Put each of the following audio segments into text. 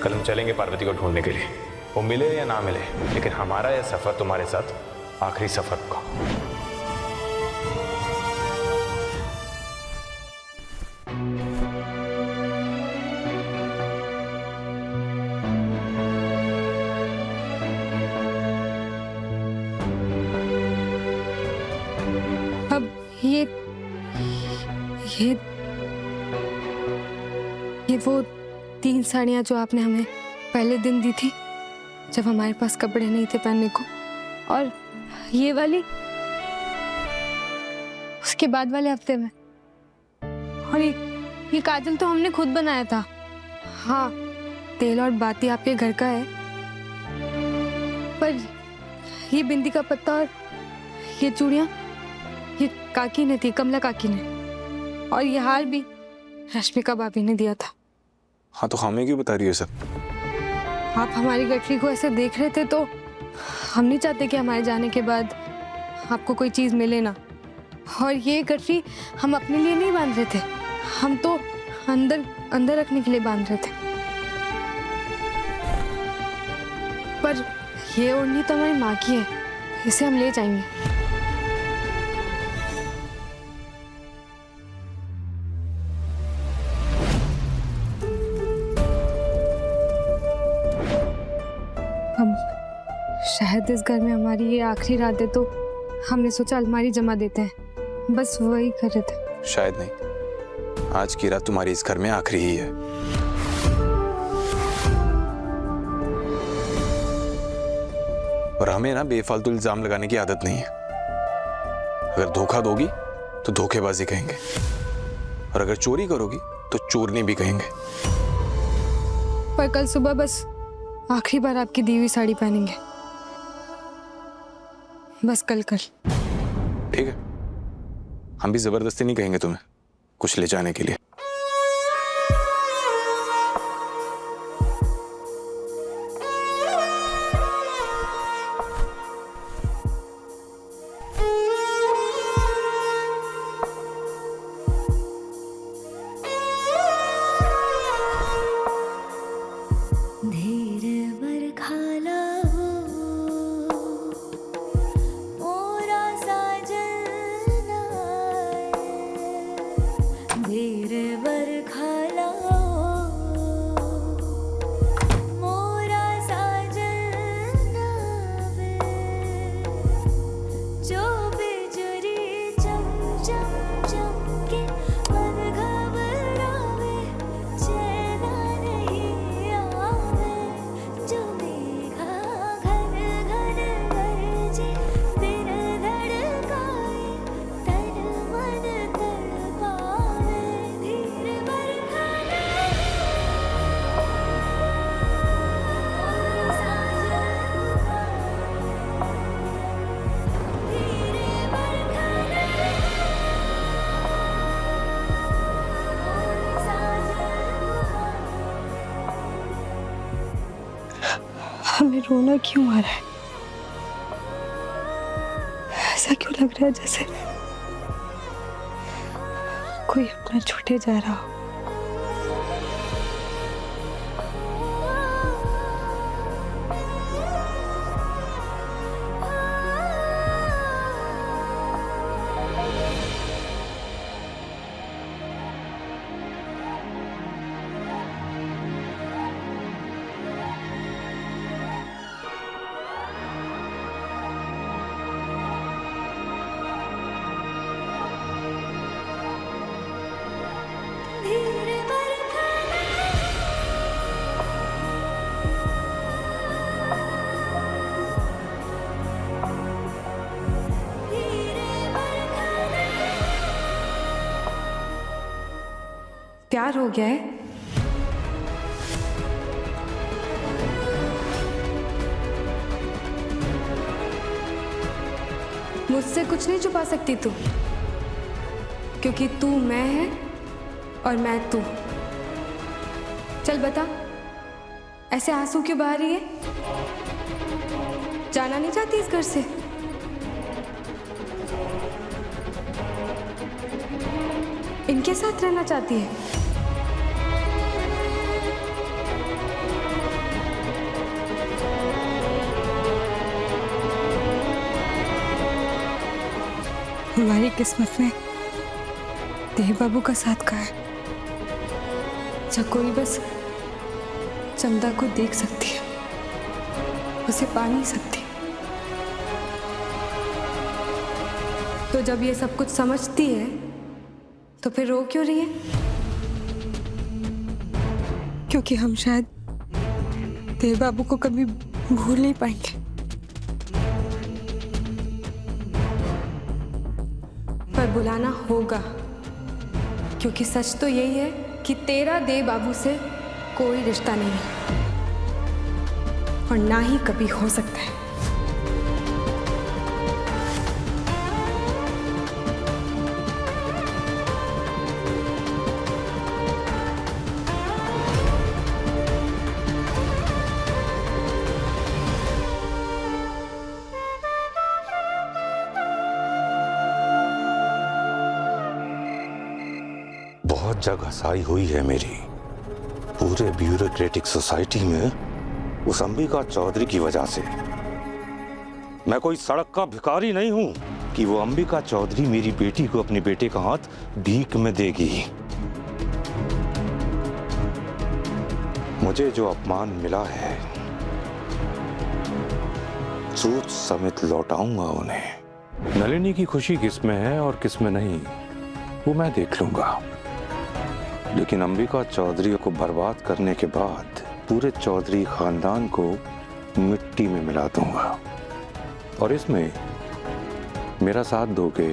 कल हम चलेंगे पार्वती को ढूंढने के लिए। वो मिले या ना मिले, लेकिन हमारा यह सफर तुम्हारे साथ आखिरी सफर होगा। अब ये वो 3 साड़ियाँ जो आपने हमें पहले दिन दी थी जब हमारे पास कपड़े नहीं थे पहनने को, और ये वाली उसके बाद वाले हफ्ते में, और ये काजल तो हमने खुद बनाया था। हाँ, तेल और बाती आपके घर का है, पर ये बिंदी का पत्ता और ये चूड़ियाँ ये काकी ने थी, कमला काकी ने, और ये हार भी रश्मिका भाभी ने दिया था। हाँ, तो हमें क्यों बता रही हो सब? आप हमारी गठरी को ऐसे देख रहे थे तो हम नहीं चाहते कि हमारे जाने के बाद आपको कोई चीज़ मिले ना। और ये गठरी हम अपने लिए नहीं बांध रहे थे, हम तो अंदर अंदर रखने के लिए बांध रहे थे। पर ये ओढ़नी तो हमारी माँ की है, इसे हम ले जाएंगे। शायद इस घर में हमारी ये आखिरी रात है, तो हमने सोचा अलमारी जमा देते हैं, बस वही कर रहे थे। शायद नहीं, आज की रात तुम्हारी इस घर में आखिरी ही है। और हमें ना बेफालतू इल्जाम लगाने की आदत नहीं है। अगर धोखा दोगी तो धोखेबाजी कहेंगे, और अगर चोरी करोगी तो चोरनी भी कहेंगे। पर कल सुबह बस आखिरी बार आपकी दी हुई साड़ी पहनेंगे, बस कल। ठीक है, हम भी जबरदस्ती नहीं कहेंगे तुम्हें कुछ ले जाने के लिए। हमें रोना क्यों आ रहा है? ऐसा क्यों लग रहा है जैसे कोई अपना छूटे जा रहा हो? प्यार हो गया है? मुझसे कुछ नहीं छुपा सकती तू, क्योंकि तू मैं है और मैं तू। चल बता, ऐसे आंसू क्यों बहा रही है? जाना नहीं चाहती इस घर से? इनके साथ रहना चाहती है? हमारी किस्मत में देव बाबू का साथ का है। चकोरी बस चंदा को देख सकती है, उसे पा नहीं सकती। तो जब ये सब कुछ समझती है तो फिर रो क्यों रही है? क्योंकि हम शायद देव बाबू को कभी भूल नहीं पाएंगे। पर बुलाना होगा, क्योंकि सच तो यही है कि तेरा देव बाबू से कोई रिश्ता नहीं है और ना ही कभी हो सकता है। बहुत जगह घसाई हुई है मेरी पूरे ब्यूरोक्रेटिक सोसाइटी में उस अंबिका चौधरी की वजह से। मैं कोई सड़क का भिखारी नहीं हूं कि वो अंबिका चौधरी मेरी बेटी को अपने बेटे का हाथ भीख में देगी। मुझे जो अपमान मिला है सोच समेत लौटाऊंगा उन्हें। नलिनी की खुशी किसमें है और किसमें नहीं वो मैं देख लूंगा, लेकिन अंबिका चौधरी को बर्बाद करने के बाद पूरे चौधरी खानदान को मिट्टी में मिला दूंगा। और इसमें मेरा साथ दोगे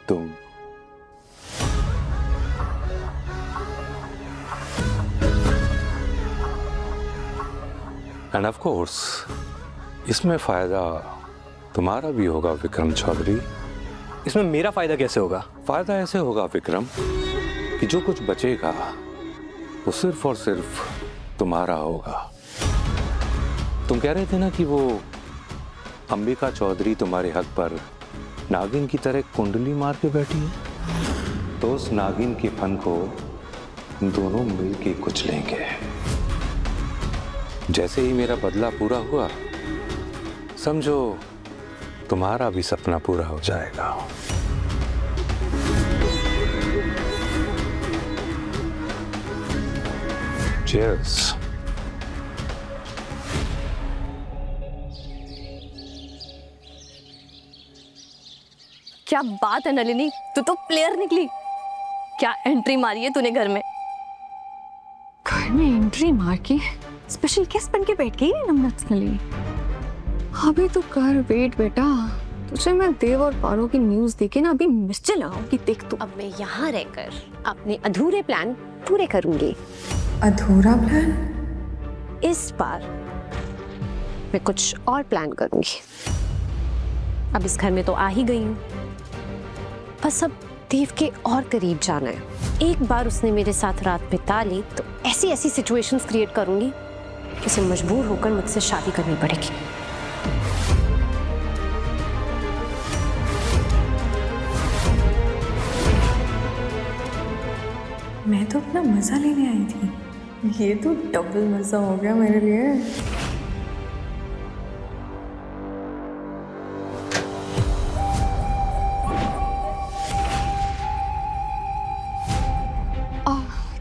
तुम। एंड ऑफ कोर्स इसमें फायदा तुम्हारा भी होगा विक्रम चौधरी। इसमें मेरा फायदा कैसे होगा? फायदा ऐसे होगा विक्रम कि जो कुछ बचेगा वो सिर्फ और सिर्फ तुम्हारा होगा। तुम कह रहे थे ना कि वो अंबिका चौधरी तुम्हारे हक पर नागिन की तरह कुंडली मार के बैठी है, तो उस नागिन के फन को दोनों मिलके कुचलेंगे। जैसे ही मेरा बदला पूरा हुआ समझो तुम्हारा भी सपना पूरा हो जाएगा। Cheers. क्या बात है नलिनी, तू तो प्लेयर निकली। क्या एंट्री मारी है तूने घर में? घर में एंट्री मार के स्पेशल गेस्ट बन के बैठ गई है नमनत नलिनी। अभी तो कर वेट बेटा, तुझे मैं देव और पारो की न्यूज़ देके ना अभी मिर्ची लगाऊंगी, देख तू। अब मैं यहाँ रहकर अपने अधूरे प्लान पूरे करूंगी। अधूरा प्लान? इस बार मैं कुछ और प्लान करूंगी। अब इस घर में तो आ ही गई हूँ, बस अब देव के और करीब जाना है। एक बार उसने मेरे साथ रात बिता ली तो ऐसी ऐसी सिचुएशंस क्रिएट करूंगी कि उसे मजबूर होकर मुझसे शादी करनी पड़ेगी। मैं तो अपना मजा लेने आई थी, ये तो डबल मजा हो गया मेरे लिए।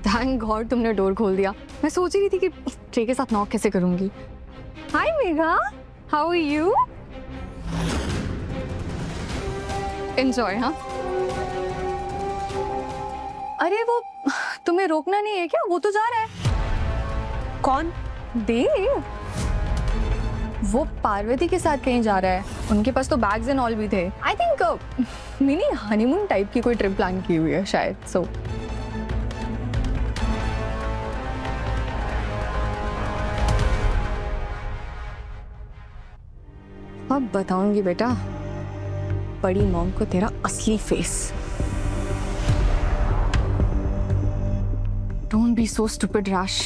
थैंक गॉड तुमने डोर खोल दिया। मैं सोच रही थी कि ट्रे के साथ नॉक कैसे करूंगी। Hi Megha, how are you? Enjoy. हाँ, अरे वो तुम्हें रोकना नहीं है क्या? वो तो जा रहा है। कौन? देव। वो पार्वती के साथ कहीं जा रहा है, उनके पास तो बैग्स एंड ऑल भी थे। I think mini honeymoon type की कोई ट्रिप प्लान की हुई है शायद। सो अब बताऊंगी बेटा बड़ी मॉम को तेरा असली face. Don't be so stupid राश।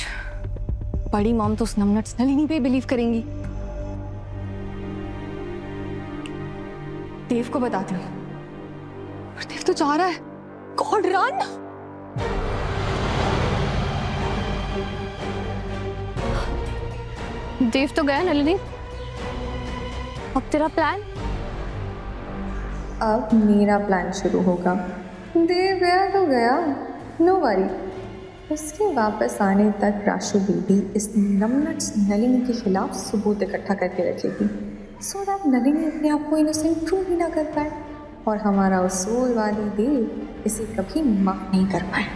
बड़ी मॉम तो उस नमनट्स नलिनी पे बिलीव करेंगी। देव को बताती हूँ। पर देव तो जा रहा है। God run. देव तो गया नलिनी, अब तेरा प्लान? अब मेरा प्लान शुरू होगा। देव गया तो गया, नो वरी। उसके वापस आने तक राशु बेबी इस नमनट नलिनी के खिलाफ सबूत इकट्ठा करके रखेगी, सो दैट नलिनी अपने आप को इनोसेंट प्रूव ही ना कर पाए और हमारा उसूलवादी देव इसे कभी माफ नहीं कर पाए।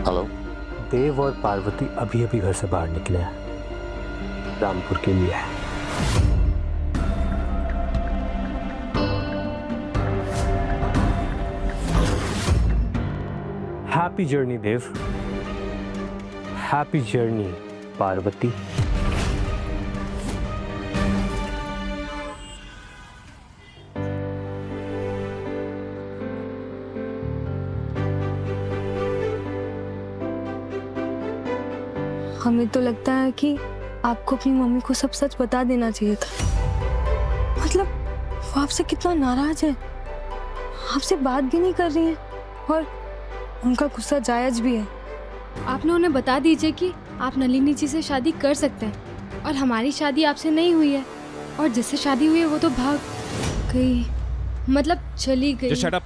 हेलो। देव और पार्वती अभी अभी घर से बाहर निकले हैं, रामपुर के लिए। हैप्पी जर्नी देव, हैप्पी जर्नी पार्वती। हमें तो लगता है कि आपको अपनी मम्मी को सब सच बता देना चाहिए था। मतलब वो आपसे कितना नाराज है, आपसे बात भी नहीं कर रही है और उनका गुस्सा जायज भी है। आपने उन्हें बता दीजिए कि आप नलिनी जी से शादी कर सकते हैं और हमारी शादी आपसे नहीं हुई है, और जिससे शादी हुई है वो तो भाग गई, मतलब चली गई। Just shut up.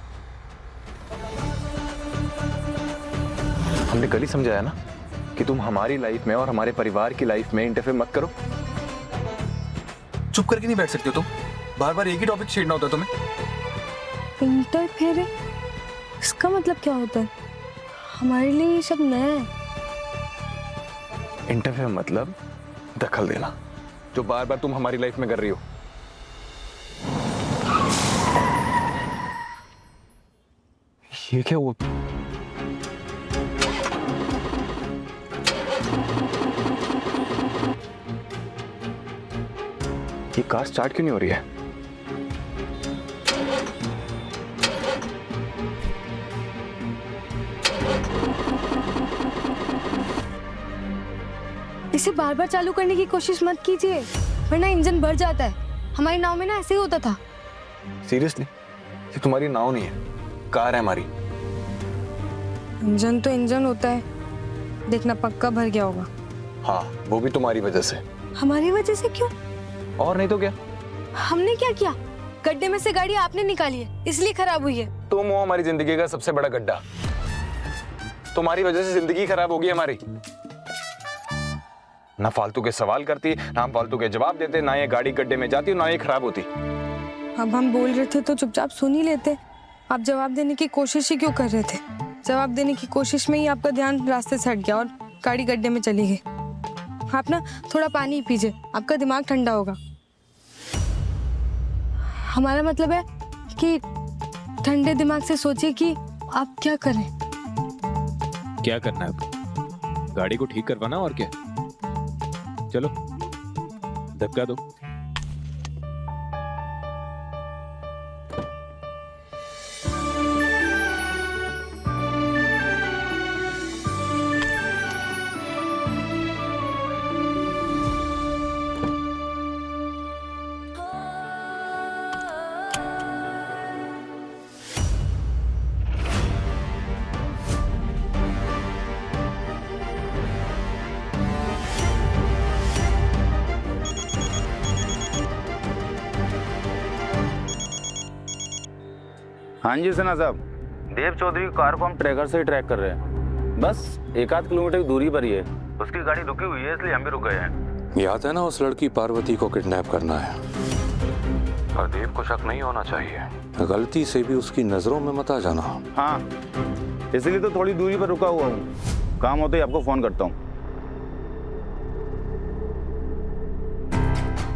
हमने कल ही समझाया ना कि तुम हमारी लाइफ में और हमारे परिवार की लाइफ में इंटरफेयर मत करो। चुप करके नहीं बैठ सकते हो तुम, बार बार एक ही टॉपिक छेड़ना होता है तुम्हें। इंटरफेयर, इसका मतलब क्या होता है? हमारे लिए ये सब नया है। इंटरफेयर मतलब दखल देना, जो बार बार तुम हमारी लाइफ में कर रही हो। ये क्या हुआ? ये कार स्टार्ट क्यों नहीं हो रही है? इसे बार बार चालू करने की कोशिश मत कीजिए, वरना इंजन बढ़ जाता है। हमारी नाव में ना ऐसे ही होता था। सीरियसली, ये तुम्हारी नाव नहीं है, कार है हमारी। इंजन तो इंजन होता है, देखना पक्का भर गया होगा। हाँ, वो भी तुम्हारी वजह से। हमारी वजह से क्यों? और नहीं तो क्या? हमने क्या किया? गड्ढे में से गाड़ी आपने निकाली है, इसलिए खराब हुई है। तुम हो हमारी जिंदगी का सबसे बड़ा गड्ढा। तुम्हारी वजह से जिंदगी खराब होगी हमारी। ना फालतू के सवाल करती, ना हम फालतू के जवाब देते, ना ये गाड़ी गड्ढे में जाती, ना ये खराब होती। अब हम बोल रहे थे तो चुपचाप सुन ही लेते। आप जवाब देने की कोशिश ही क्यों कर रहे थे? जवाब देने की कोशिश में ही आपका ध्यान रास्ते से हट गया और गाड़ी गड्ढे में चली गई। आप ना थोड़ा पानी पीजिए, आपका दिमाग ठंडा होगा। हमारा मतलब है कि ठंडे दिमाग से सोचिए कि आप क्या करें। क्या करना है अब? गाड़ी को ठीक करवाना और क्या? चलो धक्का दो। हाँ जी सना साहब, देव चौधरी की कार को हम ट्रैकर से ट्रैक कर रहे हैं। बस 1-8 किलोमीटर की दूरी पर ही है। उसकी गाड़ी रुकी हुई है, इसलिए हम भी रुक गए हैं। याद है ना, उस लड़की पार्वती को किडनैप करना है और देव को शक नहीं होना चाहिए। गलती से भी उसकी नजरों में मत आ जाना। हाँ, इसलिए तो थोड़ी दूरी पर रुका हुआ हूँ। काम होते ही आपको फोन करता हूँ।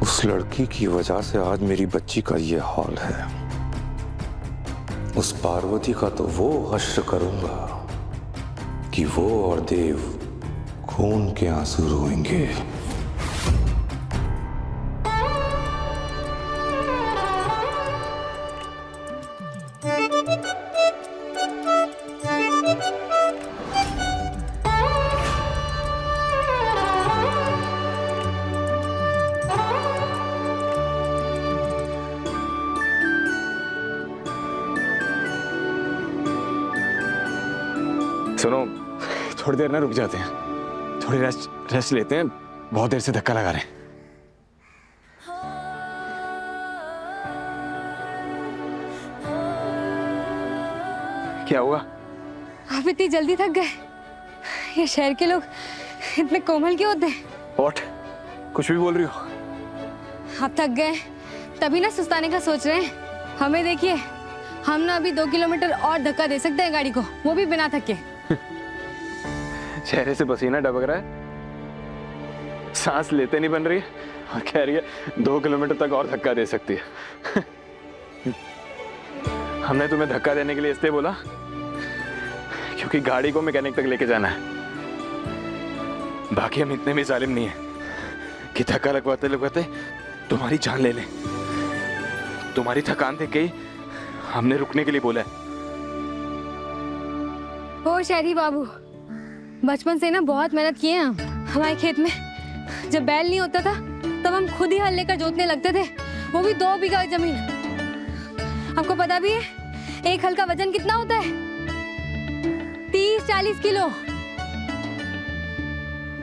उस लड़की की वजह से आज मेरी बच्ची का ये हाल है। उस पार्वती का तो वो हश्र करूंगा कि वो और देव खून के आंसू रोएंगे। सुनो, थोड़ी देर ना रुक जाते हैं, थोड़ी रेस्ट लेते हैं, बहुत देर से धक्का लगा रहे हैं। क्या हुआ? आप इतनी जल्दी थक गए? ये शहर के लोग इतने कोमल क्यों होते हैं? व्हाट? कुछ भी बोल रही हो? आप थक गए तभी ना सुस्ताने का सोच रहे हैं। हमें देखिए, हम ना अभी 2 किलोमीटर और धक्का दे सकते हैं गाड़ी को, वो भी बिना थके। चेहरे से पसीना टपक रहा है, सांस लेते नहीं बन रही है और कह रही है 2 किलोमीटर तक और धक्का दे सकती है। हमने तुम्हें धक्का देने के लिए इसलिए बोला क्योंकि गाड़ी को मैकेनिक तक लेके जाना है। बाकी हम इतने भी जालिम नहीं है कि धक्का लगवाते लगवाते तुम्हारी जान ले लें। तुम्हारी थकान देख के ही हमने रुकने के लिए बोला है। ओ शहरी बाबू, बचपन से ना बहुत मेहनत किए हैं हम। हमारे खेत में जब बैल नहीं होता था तब हम खुद ही हल लेकर जोतने लगते थे, वो भी 2 बीघा जमीन। आपको पता भी है एक हल का वजन कितना होता है? 30-40 किलो।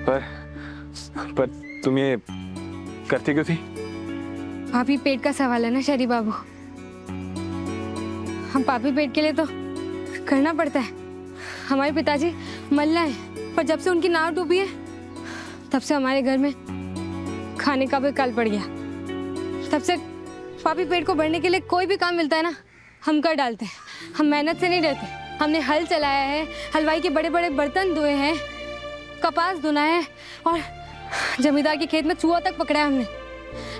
पर तुम ये करती क्यों थी? पापी पेट का सवाल है ना शहरी बाबू, हम पापी पेट के लिए तो करना पड़ता है। हमारे पिताजी मल्ला है, पर जब से उनकी नाव डूबी है तब से हमारे घर में खाने का भी काल पड़ गया। तब से पापी पेट को भरने के लिए कोई भी काम मिलता है ना, हम कर डालते हैं। हम मेहनत से नहीं रहते। हमने हल चलाया है, हलवाई के बड़े बड़े बर्तन धोए हैं, कपास धुना है और जमींदार के खेत में चूहा तक पकड़ा है हमने।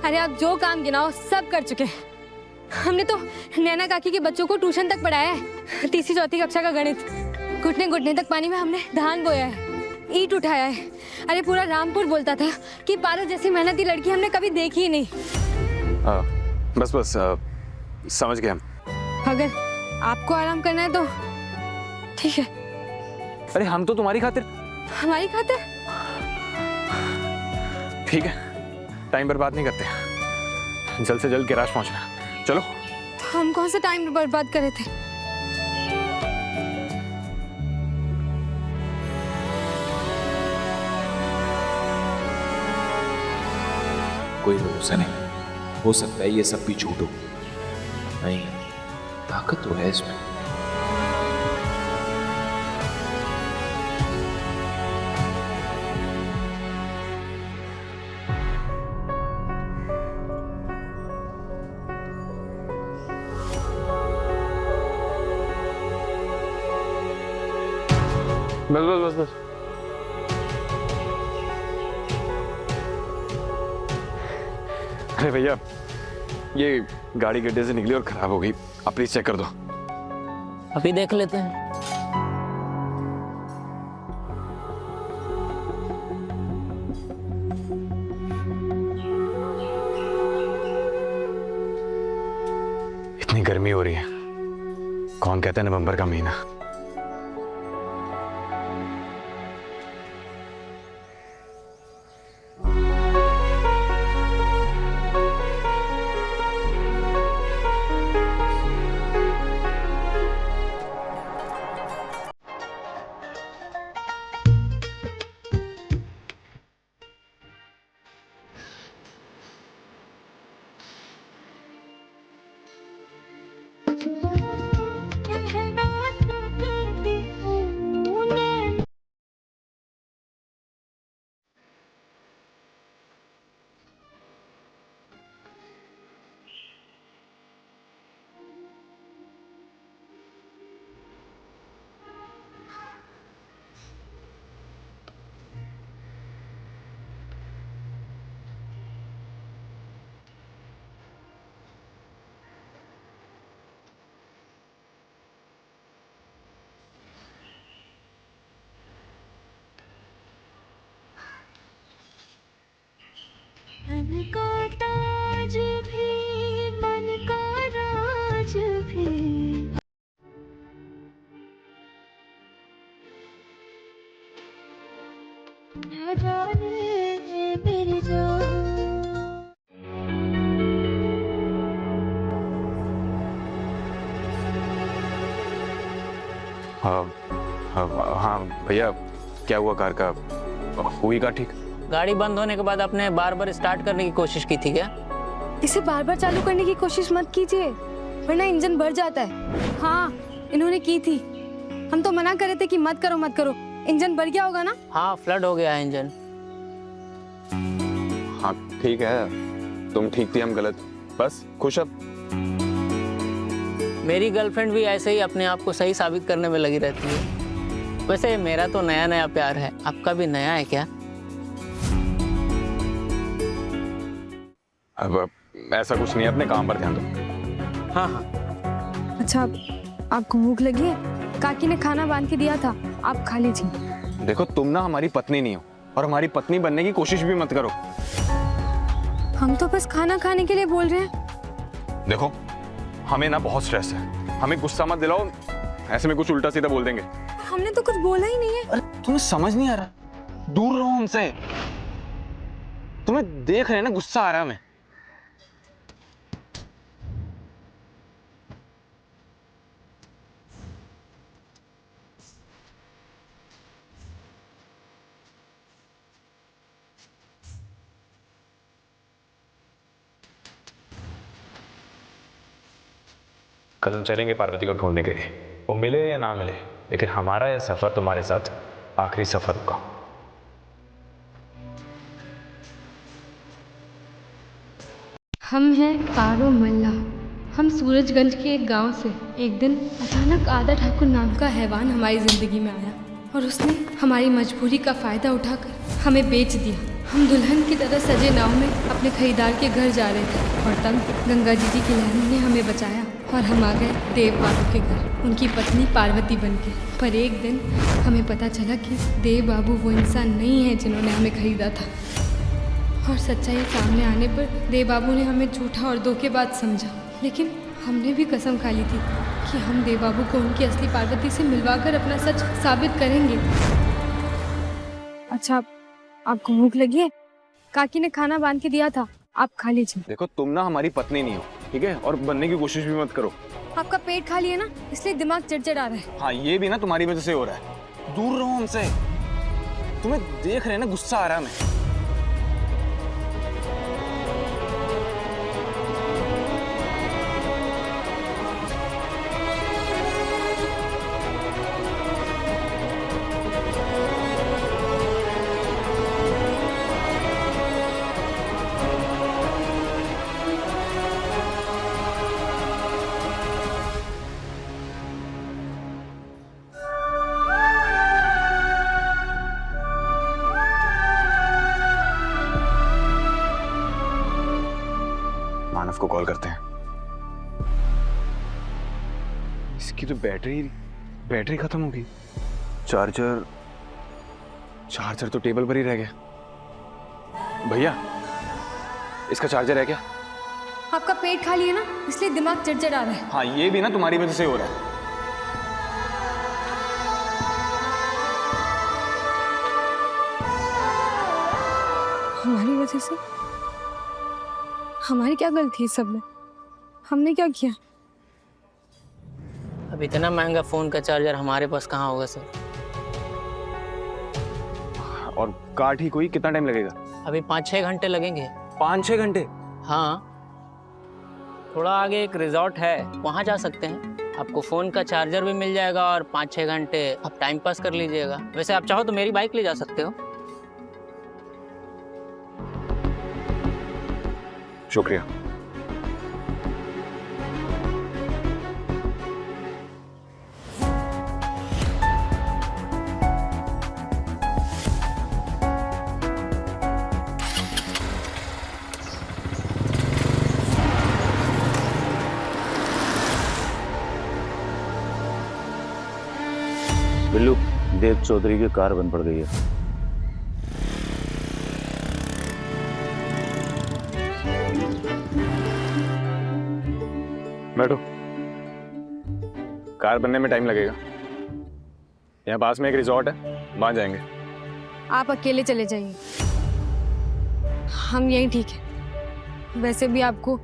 अरे आप जो काम गिनाओ सब कर चुके हैं। हमने तो नैना काकी के बच्चों को ट्यूशन तक पढ़ाया है, 3री-4थी कक्षा का गणित। घुटने घुटने तक पानी में हमने धान बोया है, ईंट उठाया है। अरे पूरा रामपुर बोलता था कि पारो जैसी मेहनती लड़की हमने कभी देखी ही नहीं। बस समझ गए हम। अगर आपको आराम करना है तो ठीक है। अरे हम तो तुम्हारी खातिर। हमारी खातिर? ठीक है, टाइम बर्बाद नहीं करते, जल्द से जल्द गैराज पहुंचना। चलो। तो हम कौन सा टाइम बर्बाद कर रहे थे? कोई भरोसा नहीं, हो सकता है ये सब भी झूठ हो। नहीं, ताकत तो है इसमें। बस। अरे भैया, ये गाड़ी गड्ढे से निकली और खराब हो गई, आप प्लीज चेक कर दो। अभी देख लेते हैं। इतनी गर्मी हो रही है, कौन कहता है नवंबर का महीना। मन का ताज भी मन का राज भी न जाने मेरी जान। हाँ भैया, क्या हुआ कार का? हुई कार ठीक? गाड़ी बंद होने के बाद आपने बार बार स्टार्ट करने की कोशिश की थी क्या? इसे बार बार चालू करने की कोशिश मत कीजिए, वरना इंजन भर जाता है। हाँ, इन्होंने की थी। हम तो मना कर रहे थे कि मत करो मत करो। इंजन भर गया होगा ना? हाँ, फ्लड हो गया है इंजन। हाँ ठीक है, तुम ठीक थी हम गलत, बस खुश अब। मेरी गर्लफ्रेंड भी ऐसे ही अपने आप को सही साबित करने में लगी रहती है। वैसे मेरा तो नया नया प्यार है, आपका भी नया है क्या? अब ऐसा कुछ नहीं है, अपने काम पर ध्यान दो। हाँ हाँ। अच्छा, आपको भूख लगी है? काकी ने खाना बांध के दिया था, आप खा लीजिए। देखो तुम ना हमारी पत्नी नहीं हो, और हमारी पत्नी बनने की कोशिश भी मत करो। हम तो बस खाना खाने के लिए बोल रहे हैं। देखो हमें ना बहुत स्ट्रेस है, हमें गुस्सा मत दिलाओ, ऐसे में कुछ उल्टा सीधा बोल देंगे। हमने तो कुछ बोला ही नहीं है। अरे तुम्हें समझ नहीं आ रहा? दूर रहो हमसे। तुम्हें देख रहे हैं ना, गुस्सा आ रहा है हमें। कल हम चलेंगे पार्वती को ढूंढने के लिए, वो मिले या ना मिले, लेकिन हमारा यह सफर तुम्हारे साथ आखिरी सफर होगा। हम हैं पारो मल्ला। हम सूरजगंज के एक गांव से। एक दिन अचानक आदा ठाकुर नाम का हैवान हमारी ज़िंदगी में आया और उसने हमारी मजबूरी का फ़ायदा उठाकर हमें बेच दिया। हम दुल्हन की तरह सजे नाव में अपने खरीदार के घर जा रहे थे और तब गंगा जी की लहरों ने हमें बचाया और हम आ गए देव बाबू के घर, उनकी पत्नी पार्वती बनके। पर एक दिन हमें पता चला कि देव बाबू वो इंसान नहीं है जिन्होंने हमें खरीदा था, और सच्चाई सामने आने पर देव बाबू ने हमें झूठा और धोखेबाज समझा। लेकिन हमने भी कसम खा ली थी कि हम देव बाबू को उनकी असली पार्वती से मिलवाकर अपना सच साबित करेंगे। अच्छा, आपको भूख लगी है? काकी ने खाना बांध के दिया था, आप खा लीजिए। देखो तुम ना हमारी पत्नी नहीं हो, ठीक है, और बनने की कोशिश भी मत करो। आपका पेट खाली है ना, इसलिए दिमाग चिड़चिड़ा रहा है। हाँ, ये भी ना तुम्हारी वजह से हो रहा है। दूर रहो हमसे। तुम्हें देख रहे हैं ना, गुस्सा आ रहा है हमें। मानव को कॉल करते हैं। इसकी तो बैटरी खत्म होगी। चार्जर तो टेबल पर ही रह गया। भैया, इसका चार्जर है क्या? आपका पेट खाली है ना, इसलिए दिमाग चिड़चिड़ा रहा है। हाँ, ये भी ना तुम्हारी वजह से हो रहा है। हमारी वजह से? हमारी क्या गलती है सब में? हमने क्या किया? अब इतना महंगा फोन का चार्जर हमारे पास कहाँ होगा सर? और कार ठीक हुई कितना टाइम लगेगा? अभी 5-6 घंटे लगेंगे। 5-6 घंटे? हाँ, थोड़ा आगे एक रिजॉर्ट है, वहाँ जा सकते हैं। आपको फ़ोन का चार्जर भी मिल जाएगा और 5-6 घंटे आप टाइम पास कर लीजिएगा। वैसे आप चाहो तो मेरी बाइक ले जा सकते हो। शुक्रिया। बिल्लू, देव चौधरी की कार बंद पड़ गई है। बैठो। कार बनने में टाइम लगेगा। यहाँ पास में एक रिजॉर्ट है, वहां जाएंगे। आप अकेले चले जाइए, हम यहीं ठीक है। वैसे भी आपको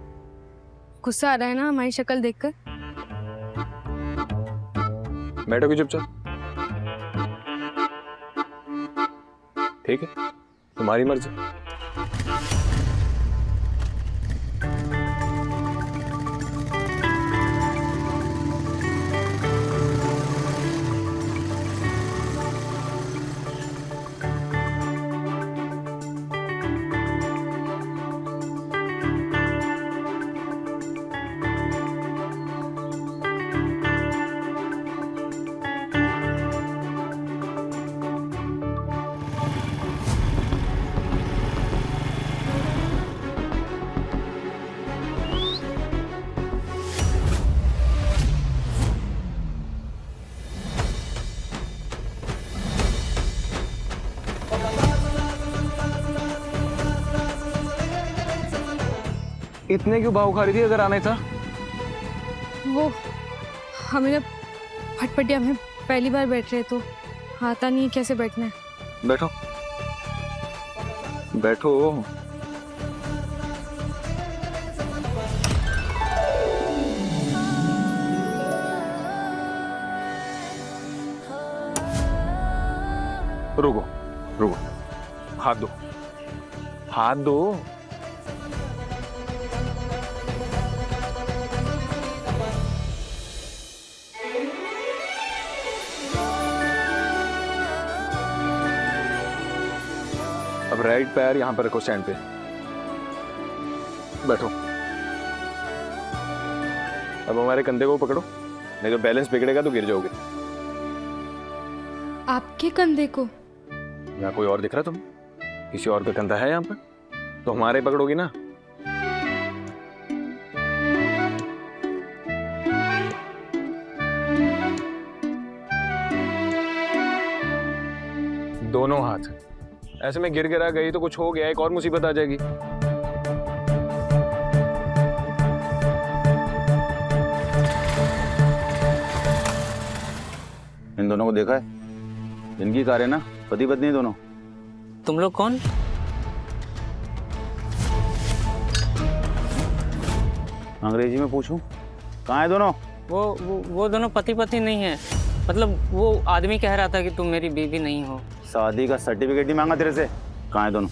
गुस्सा आ रहा है ना हमारी शक्ल देखकर? बैठोगे चुपचाप? ठीक है, तुम्हारी मर्जी। इतने क्यों भाव खा रही थी अगर आना ही था? वो हमें ना फटफटिया में पहली बार बैठ रहे तो आता नहीं है कैसे बैठना है। बैठो बैठो। रुको रुको, हाथ दो, हाथ दो। अब राइट पैर यहां पर रखो स्टैंड पे, बैठो। अब हमारे कंधे को पकड़ो, नहीं तो बैलेंस बिगड़ेगा तो गिर जाओगे। आपके कंधे को? यहाँ कोई और दिख रहा तुम्हें? किसी और का कंधा है यहाँ पर? तो हमारे पकड़ोगी ना। दोनों हाथ। ऐसे में गिर गिरा गई तो कुछ हो गया, एक और मुसीबत आ जाएगी। इन दोनों को देखा है? इनकी कार है ना, पति पत्नी दोनों। तुम लोग कौन? अंग्रेजी में पूछूं? कहाँ है दोनों? वो दोनों पति पत्नी नहीं है। मतलब वो आदमी कह रहा था कि तुम मेरी बीवी नहीं हो। शादी का सर्टिफिकेट नहीं मांगा तेरे से? कहाँ है दोनों?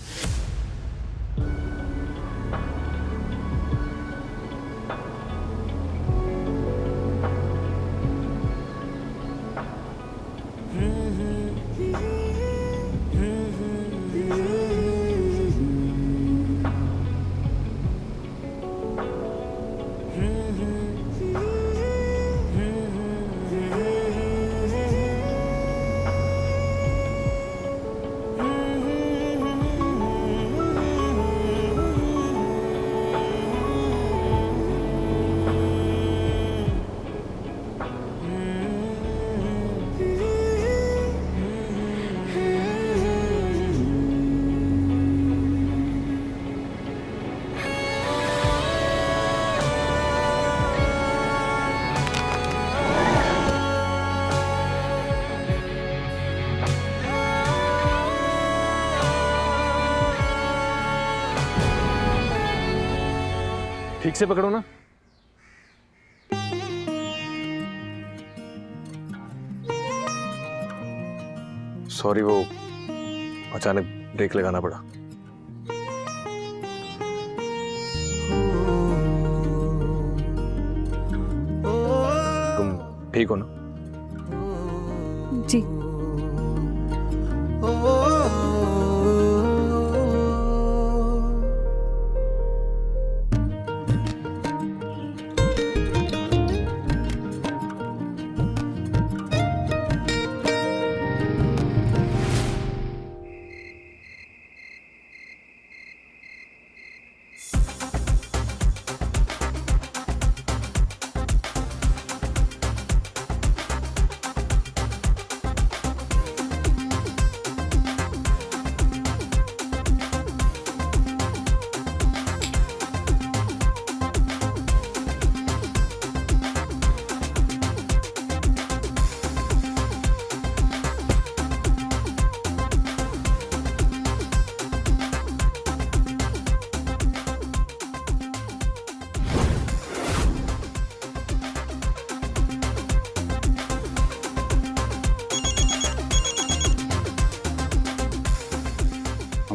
ठीक से पकड़ो ना। सॉरी, वो अचानक ब्रेक लगाना पड़ा। तुम ठीक हो ना? जी।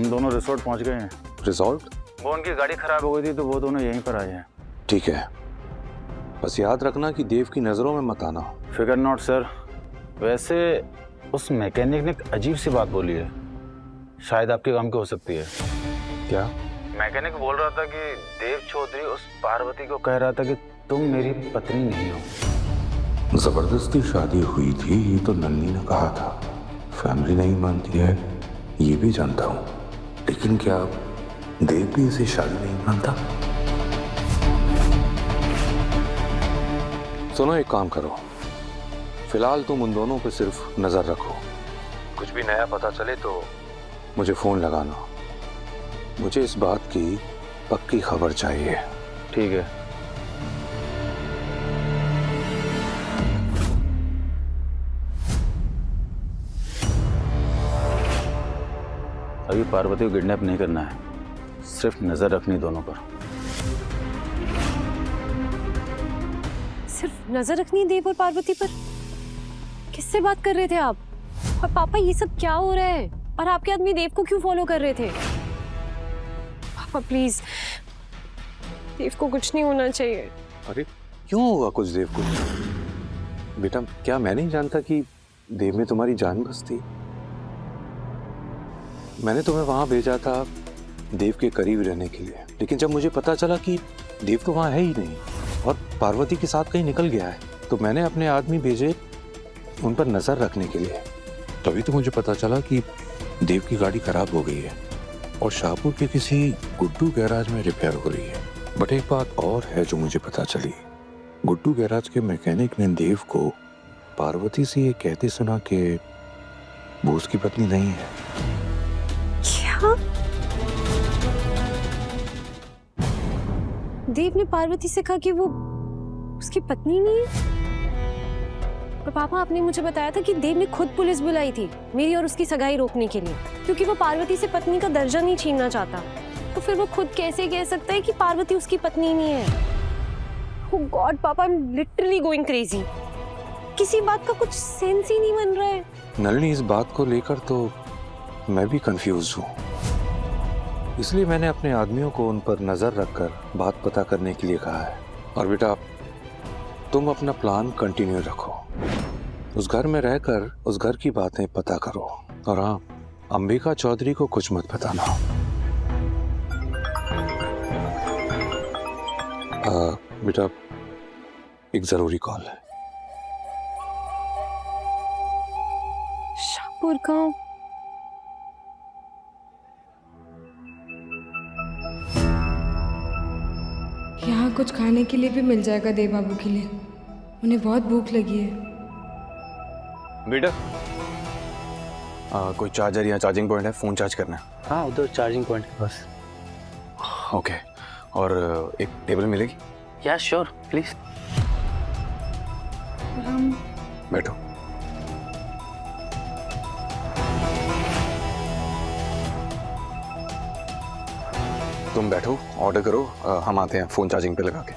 हम दोनों रिसोर्ट पहुंच गए हैं। रिजॉल्ट? वो उनकी गाड़ी खराब हो गई थी तो वो दोनों यहीं पर आए हैं। ठीक है, बस याद रखना कि देव की नज़रों में मत आना। फिकर नॉट सर। वैसे उस मैकेनिक ने एक अजीब सी बात बोली है, शायद आपके काम की हो सकती है। क्या? मैकेनिक बोल रहा था कि देव चौधरी उस पार्वती को कह रहा था कि तुम मेरी पत्नी नहीं हो। जबरदस्ती शादी हुई थी ये तो नन्ही ने कहा था। फैमिली नहीं मानती है ये भी जानता हूँ, लेकिन क्या देव भी इसे शादी नहीं मानता? सुनो, एक काम करो, फिलहाल तुम उन दोनों पे सिर्फ नजर रखो। कुछ भी नया पता चले तो मुझे फोन लगाना। मुझे इस बात की पक्की खबर चाहिए। ठीक है। अभी पार्वती को किडनैप नहीं करना है, सिर्फ नजर रखनी दोनों पर। सिर्फ नजर रखनी है देव और पार्वती पर? किससे बात कर रहे थे आप? और पापा ये सब क्या हो रहा है? और आपके आदमी देव को क्यों फॉलो कर रहे थे? पापा प्लीज, देव को कुछ नहीं होना चाहिए। अरे क्यों होगा कुछ देव को? बेटा, क्या मैं नहीं जानता कि देव में तुम्हारी जान बसती? मैंने तुम्हें वहां भेजा था देव के करीब रहने के लिए, लेकिन जब मुझे पता चला कि देव तो वहां है ही नहीं और पार्वती के साथ कहीं निकल गया है, तो मैंने अपने आदमी भेजे उन पर नजर रखने के लिए। तभी तो मुझे पता चला कि देव की गाड़ी खराब हो गई है और शाहपुर के किसी गुड्डू गैराज में रिपेयर हो रही है। बट एक बात और है जो मुझे पता चली, गुड्डू गैराज के मैकेनिक ने देव को पार्वती से ये कहते सुना कि वो उसकी पत्नी नहीं है। क्या? देव ने पार्वती से कहा कि वो उसकी पत्नी नहीं है? और पापा, आपने मुझे बताया था कि देव ने खुद पुलिस बुलाई थी मेरी और उसकी सगाई रोकने के लिए, क्योंकि वो पार्वती से पत्नी का दर्जा नहीं छीनना चाहता। तो फिर वो खुद कैसे कह सकता है कि पार्वती उसकी पत्नी नहीं है? Oh God, पापा, I am literally going crazy. किसी बात का कुछ सेंस ही नहीं बन रहा है। नलिनी, इस बात को लेकर तो मैं भी कंफ्यूज हूँ, इसलिए मैंने अपने आदमियों को उन पर नजर रखकर बात पता करने के लिए कहा है। और बेटा, तुम अपना प्लान कंटिन्यू रखो, उस घर में रहकर उस घर की बातें पता करो। और हाँ, अंबिका चौधरी को कुछ मत बताना। बेटा, एक जरूरी कॉल है। शाहपुर का? यहाँ कुछ खाने के लिए भी मिल जाएगा देव बाबू के लिए, उन्हें बहुत भूख लगी है। बेटा, कोई चार्जर या चार्जिंग पॉइंट है? फोन चार्ज करना है। हाँ, उधर चार्जिंग पॉइंट है बस। ओके, और एक टेबल मिलेगी? या श्योर, प्लीज। बैठो। तुम बैठो, ऑर्डर करो, हम आते हैं फोन चार्जिंग पे लगा के।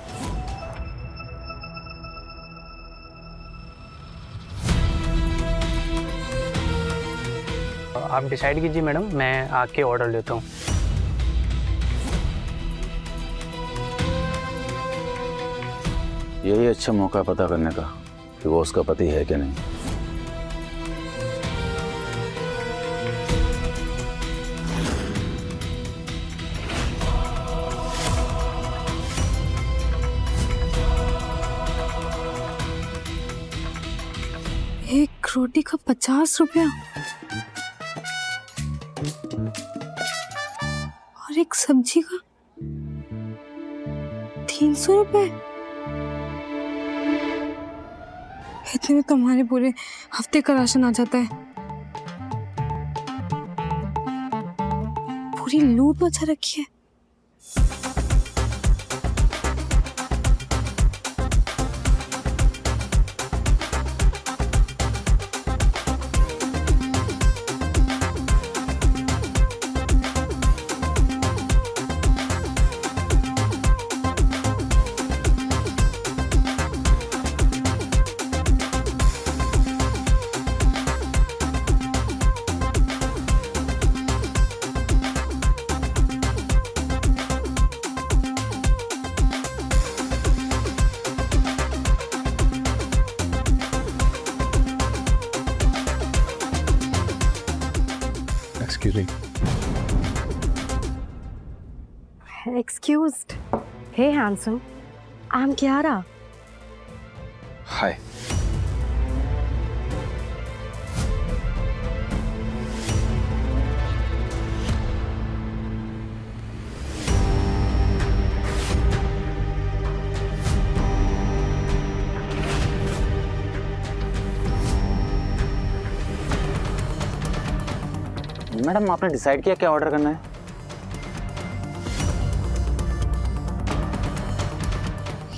आप डिसाइड कीजिए मैडम, मैं आके ऑर्डर लेता हूँ। यही अच्छा मौका है पता करने का कि वो उसका पति है कि नहीं। एक रोटी का 50 रुपया और एक सब्जी का 300 रुपए। इतने में तो हमारे पूरे हफ्ते का राशन आ जाता है। पूरी लूट मचा रखी है। Excuse me. Excused. Hey, handsome. I'm Kiara. Hi. Madam आपने डिसाइड किया क्या ऑर्डर करना है?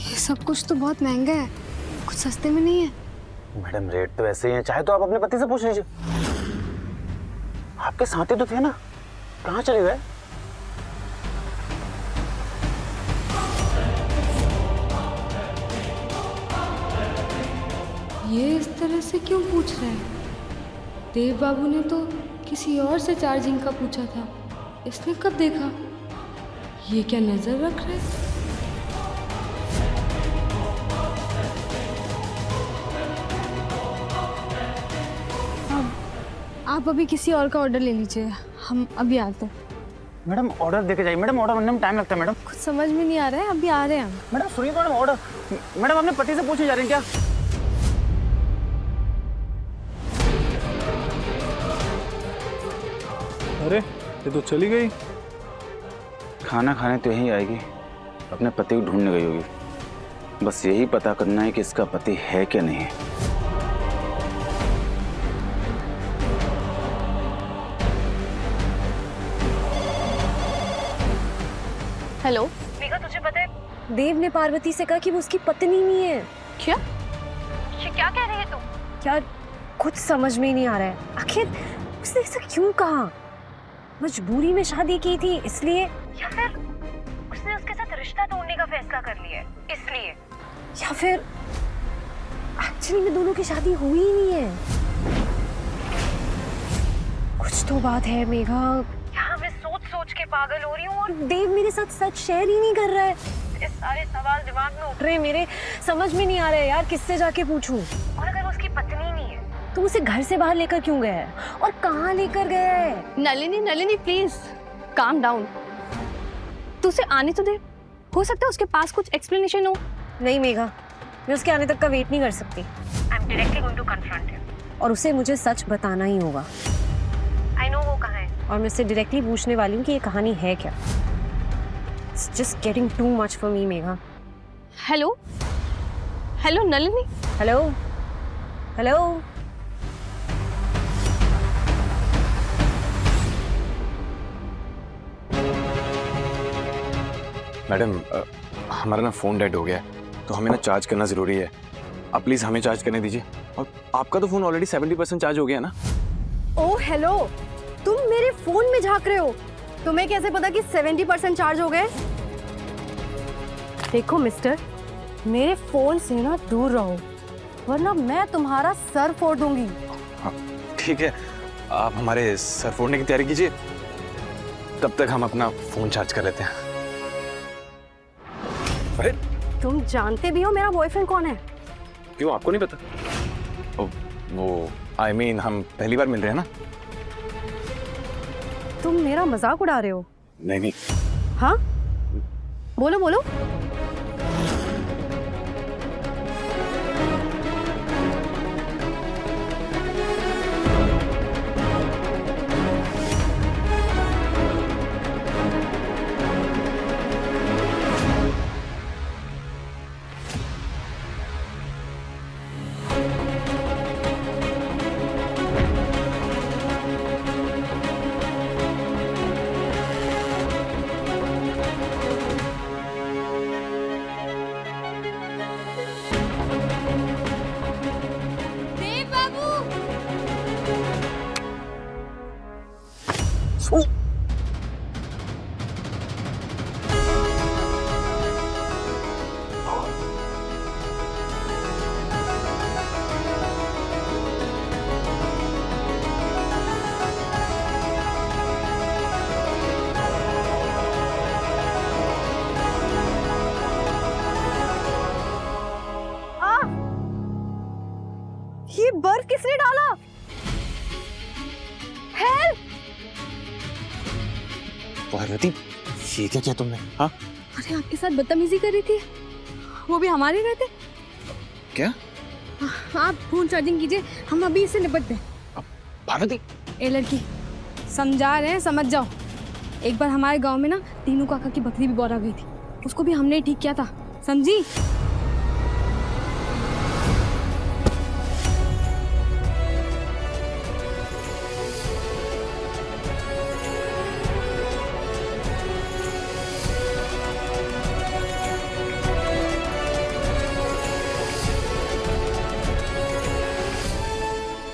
ये सब कुछ तो बहुत महंगा है, कुछ सस्ते में नहीं है। मैडम रेट तो ऐसे ही है, चाहे तो आप अपने पति से पूछ लीजिए। आपके साथी तो थे ना, कहाँ चले गए? ये इस तरह से क्यों पूछ रहे हैं? देव बाबू ने तो किसी और से चार्जिंग का पूछा था, इसने कब देखा? ये क्या नजर रख रहे हैं? आप अभी किसी और का ऑर्डर ले लीजिए, हम अभी आते हैं। मैडम ऑर्डर देके जाइए। मैडम ऑर्डर बनने में टाइम लगता है। मैडम कुछ समझ में नहीं आ रहा है, अभी आ रहे हैं हम। मैडम सुनिए तो मैडम ऑर्डर। मैडम अपने पति से पूछने जा रही हैं क्या? अरे ये तो चली गई। खाना खाने तो यहीं आएगी, अपने पति को ढूंढने गई होगी। बस यही पता करना है कि इसका पति है क्या नहीं है। हेलो मेघा, तुझे पता है देव ने पार्वती से कहा कि वो उसकी पत्नी नहीं है। क्या? ये क्या कह रही है तू? यार कुछ समझ में ही नहीं आ रहा है, आखिर उसने ऐसा क्यों कहा? मजबूरी में शादी की थी इसलिए, या फिर उसने उसके साथ रिश्ता तोड़ने का फैसला कर लिया है इसलिए, या फिर एक्चुअली में दोनों की शादी हुई ही नहीं है। कुछ तो बात है मेघा, यहाँ मैं सोच सोच के पागल हो रही हूँ और देव मेरे साथ सच शेयर ही नहीं कर रहा है। ये सारे सवाल दिमाग में उठ रहे हैं मेरे, समझ में नहीं आ रहा है यार किससे जाके पूछूं। और अगर वो उसकी पत्नी नहीं है तो उसे घर से बाहर लेकर क्यों गया है और कहाँ लेकर गया है? Nalini Nalini please calm down, तू उसे आने तो दे, हो सकता है उसके पास कुछ एक्सप्लेनेशन हो। नहीं मेघा, मैं उसके आने तक का वेट नहीं कर सकती। I am directly going to confront him और उसे मुझे सच बताना ही होगा। आई नो वो कहाँ है और मैं उससे डायरेक्टली पूछने वाली हूँ कि ये कहानी है क्या। It's just getting too much for me Megha. Hello hello Nalini. Hello hello madam हमारा ना फ़ोन डेड हो गया है, तो हमें ना चार्ज करना ज़रूरी है। आप प्लीज़ हमें चार्ज करने दीजिए। और आपका तो फ़ोन ऑलरेडी 70% चार्ज हो गया ना। ओह हेलो, तुम मेरे फोन में झांक रहे हो, तुम्हें कैसे पता कि 70% चार्ज हो गए? देखो मिस्टर, मेरे फोन से ना दूर रहो वरना मैं तुम्हारा सर फोड़ दूंगी। हाँ ठीक है, आप हमारे सर फोड़ने की तैयारी कीजिए, तब तक हम अपना फ़ोन चार्ज कर लेते हैं। अरे तुम जानते भी हो मेरा बॉयफ्रेंड कौन है? क्यों, आपको नहीं पता? वो I mean, हम पहली बार मिल रहे हैं ना। तुम मेरा मजाक उड़ा रहे हो? नहीं नहीं। हाँ बोलो बोलो। ये बर्फ किसने डाला? हेल्प पार्वती ये क्या किया तुमने? हाँ अरे आपके साथ बदतमीजी कर रही थी, वो भी हमारे रहते। क्या? आप फोन चार्जिंग कीजिए, हम अभी इससे निपटते हैं। पार्वती ए लड़की, समझा रहे हैं, समझ जाओ। एक बार हमारे गांव में ना तीनू काका की बकरी भी बौरा गई थी, उसको भी हमने ही ठीक किया था, समझी?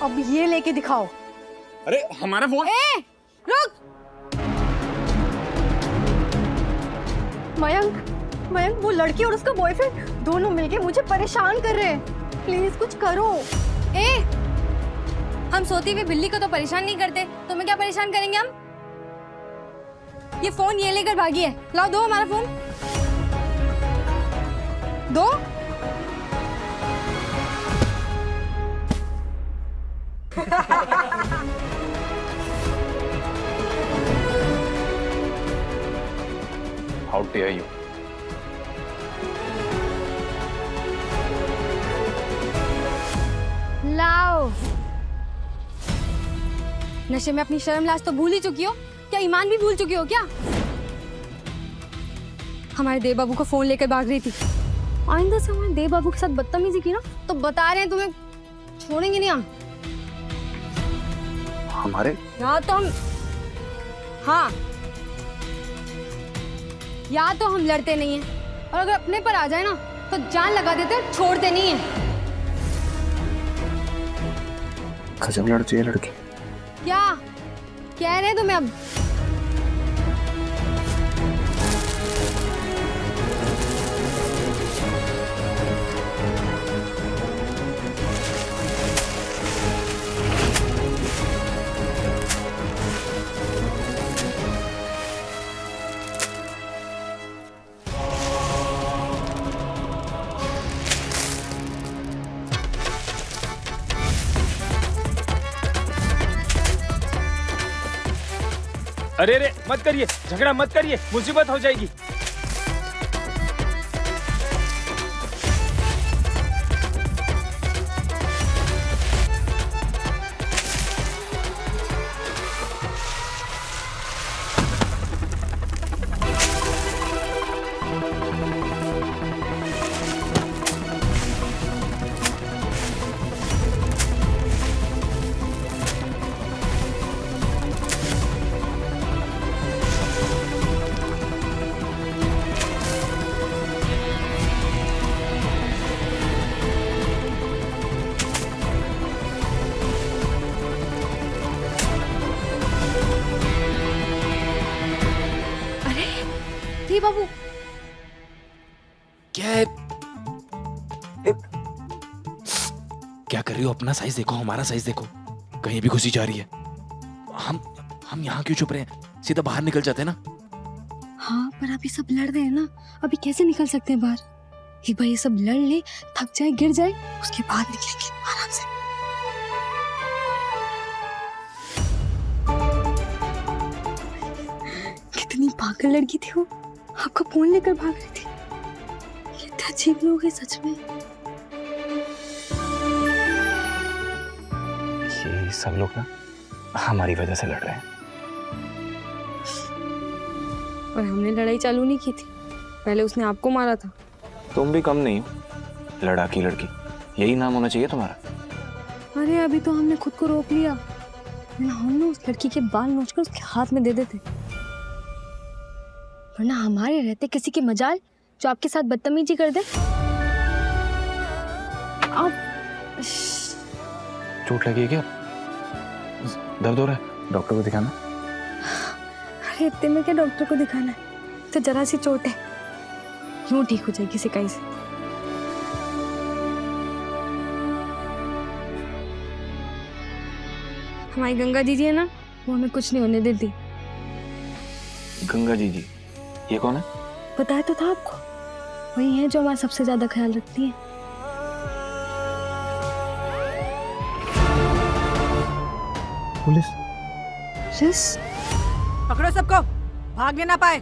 अब ये लेके दिखाओ। अरे हमारा फोन। ए रुक। मयंक वो लड़की और उसका बॉयफ्रेंड दोनों मिलके मुझे परेशान कर रहे हैं, प्लीज कुछ करो। ए हम सोती हुई बिल्ली को तो परेशान नहीं करते, तुम्हें क्या परेशान करेंगे हम? ये फोन ये लेकर भागी है, लाओ दो हमारा फोन, दो। How dare you? लाओ। नशे में अपनी शर्म लाज तो भूल ही चुकी हो क्या? ईमान भी भूल चुकी हो क्या? हमारे देव बाबू को फोन लेकर भाग रही थी। आइंदा से हमारे देव बाबू के साथ बदतमीजी की ना तो बता रहे हैं तुम्हें छोड़ेंगे नहीं हम। हमारे या तो हम, हाँ, या तो हम लड़ते नहीं हैं और अगर अपने पर आ जाए ना तो जान लगा देते हैं, छोड़ते नहीं हैं। गजब लड़ती है लड़की। क्या कह रहे हैं तुम्हें अब? अरे अरे मत करिए, झगड़ा मत करिए, मुसीबत हो जाएगी। देव बाबू क्या है? क्या कर रही हो? अपना साइज देखो, हमारा साइज देखो, कहीं भी घुसी जा रही है। हम यहाँ क्यों चुप रहे हैं? सीधा बाहर निकल जाते हैं ना। हाँ पर अभी सब लड़ रहे हैं ना, अभी कैसे निकल सकते हैं बाहर? एक बार ये सब लड़ ले, थक जाए, गिर जाए, उसके बाद निकलेंगे आराम से। कितनी पागल लड़की थी वो, आपका फोन लेकर भाग रही थी। कितने अजीब लोग हैं सच में। ये सब लोग ना हमारी वजह से लड़ रहे हैं। और हमने लड़ाई चालू नहीं की थी, पहले उसने आपको मारा था। तुम भी कम नहीं हो, लड़ाकी लड़की, यही नाम होना चाहिए तुम्हारा। अरे अभी तो हमने खुद को रोक लिया, वरना हम ना उस लड़की के बाल नोचकर उसके हाथ में दे देते। वरना हमारे रहते किसी की मजाल जो आपके साथ बदतमीजी कर दे। आप चोट लगी है क्या? दर्द हो रहा है? डॉक्टर को दिखाना। अरे इतने में क्या डॉक्टर को दिखाना है, तो जरा सी चोट है, यूं ठीक हो जाएगी सिकाई से। हमारी गंगा जी है ना, वो हमें कुछ नहीं होने देती। गंगा जी, ये कौन है? बताया तो था आपको, वही है जो हमारा सबसे ज्यादा ख्याल रखती है। पुलिस? पुलिस? पकड़ो सबको, भागने ना पाए।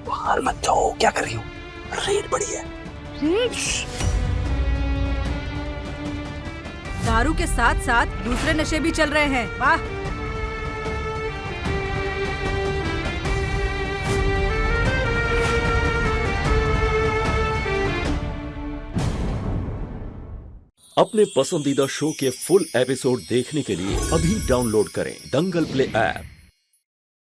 बाहर मत जाओ, क्या कर रही हो? रेड बड़ी है। रेड? दारू के साथ साथ दूसरे नशे भी चल रहे हैं। वाह। अपने पसंदीदा शो के फुल एपिसोड देखने के लिए अभी डाउनलोड करें दंगल प्ले ऐप।